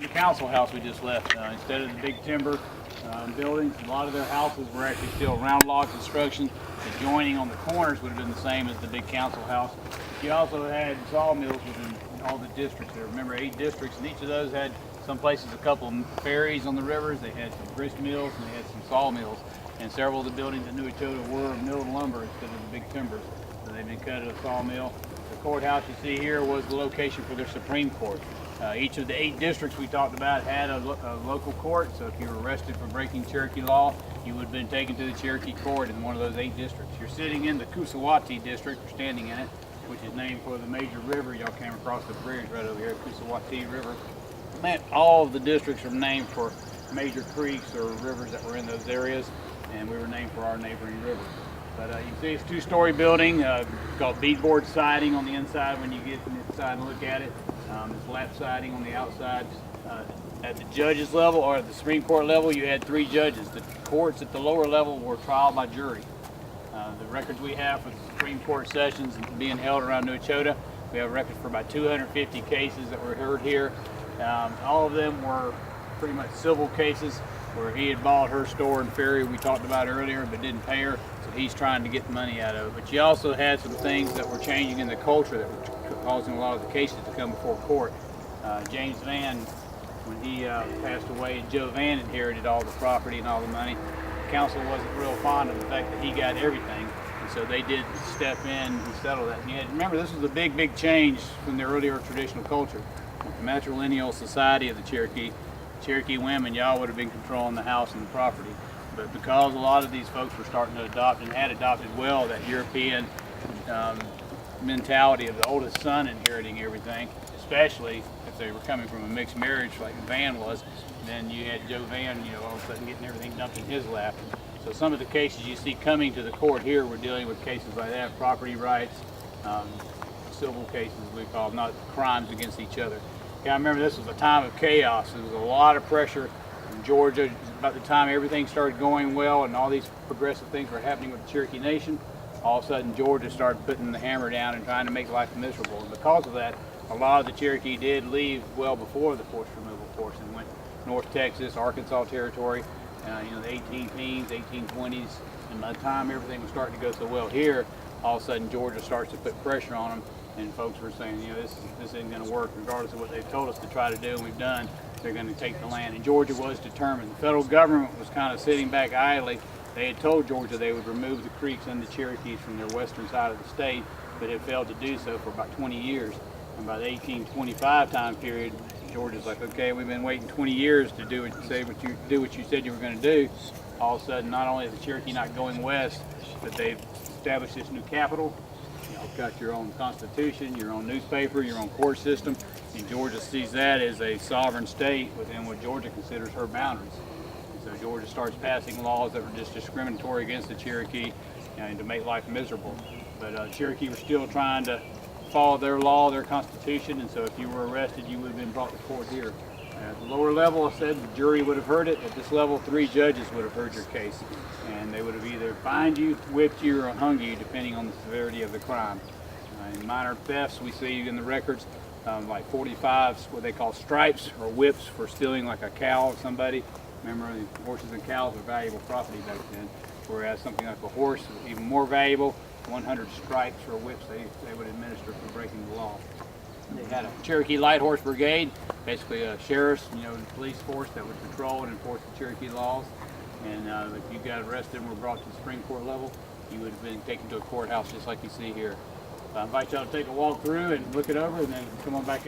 The council house we just left, instead of the big timber buildings, a lot of their houses were actually still round log construction. The joining on the corners would have been the same as the big council house. But you also had sawmills within all the districts there. Remember, 8 districts, and each of those had some places a couple of ferries on the rivers. They had some grist mills and they had some sawmills. And several of the buildings in Echota were milled lumber instead of the big timbers. So they've been cut at a sawmill. The courthouse you see here was the location for their Supreme Court. Each of the 8 districts we talked about had a local court, so if you were arrested for breaking Cherokee law, you would have been taken to the Cherokee court in one of those 8 districts. You're sitting in the Coosawhattie district, or standing in it, which is named for the major river. Y'all came across the bridge right over here, Coosawhattie River. All of the districts are named for major creeks or rivers that were in those areas, and we were named for our neighboring river. But you can see it's a 2-story building. It's called beadboard siding on the inside when you get inside and look at it. It's lap siding on the outside. At the judges level, or at the Supreme Court level, you had 3 judges. The courts at the lower level were trial by jury. The records we have for the Supreme Court sessions being held around New Echota, we have records for about 250 cases that were heard here. All of them were pretty much civil cases where he had bought her store and ferry we talked about earlier but didn't pay her, so he's trying to get the money out of it. But you also had some things that were changing in the culture that were causing a lot of the cases to come before court. James Van, when he passed away, and Joe Van inherited all the property and all the money, the council wasn't real fond of the fact that he got everything, and so they did step in and settle that. And you had, remember, this was a big change from the earlier traditional culture. The matrilineal society of the Cherokee women, y'all would have been controlling the house and the property. But because a lot of these folks were starting to adopt, and had adopted well, that European mentality of the oldest son inheriting everything, especially if they were coming from a mixed marriage like Van was, then you had Joe Van, all of a sudden getting everything dumped in his lap. So some of the cases you see coming to the court here, we're dealing with cases like that, property rights, civil cases we call them, not crimes against each other. Yeah, I remember this was a time of chaos. There was a lot of pressure in Georgia. About the time everything started going well and all these progressive things were happening with the Cherokee Nation, all of a sudden Georgia started putting the hammer down and trying to make life miserable. And because of that, a lot of the Cherokee did leave well before the forced removal force and went North Texas, Arkansas territory, the 18 teens, 1820s. And by the time everything was starting to go so well here, all of a sudden Georgia starts to put pressure on them. And folks were saying, this isn't going to work, regardless of what they've told us to try to do, and we've done. They're going to take the land. And Georgia was determined. The federal government was kind of sitting back idly. They had told Georgia they would remove the Creeks and the Cherokees from their western side of the state, but had failed to do so for about 20 years. And by the 1825 time period, Georgia's like, okay, we've been waiting 20 years to do what you said you were going to do. All of a sudden, not only is the Cherokee not going west, but they've established this new capital. You've got your own constitution, your own newspaper, your own court system, and Georgia sees that as a sovereign state within what Georgia considers her boundaries. And so Georgia starts passing laws that were just discriminatory against the Cherokee and to make life miserable. But Cherokee were still trying to follow their law, their constitution, and so if you were arrested, you would have been brought to court here. At the lower level, I said the jury would have heard it. At this level, 3 judges would have heard your case, and they would have either fined you, whipped you, or hung you, depending on the severity of the crime. In minor thefts, we see in the records like 45s, what they call stripes or whips for stealing like a cow of somebody. Remember, horses and cows were valuable property back then, whereas something like a horse was even more valuable. 100 stripes or whips they would administer for breaking the law. They had a Cherokee Light Horse Brigade, basically a sheriff's, police force that would patrol and enforce the Cherokee laws. And if you got arrested and were brought to the Supreme Court level, you would have been taken to a courthouse just like you see here. I invite y'all to take a walk through and look it over, and then come on back.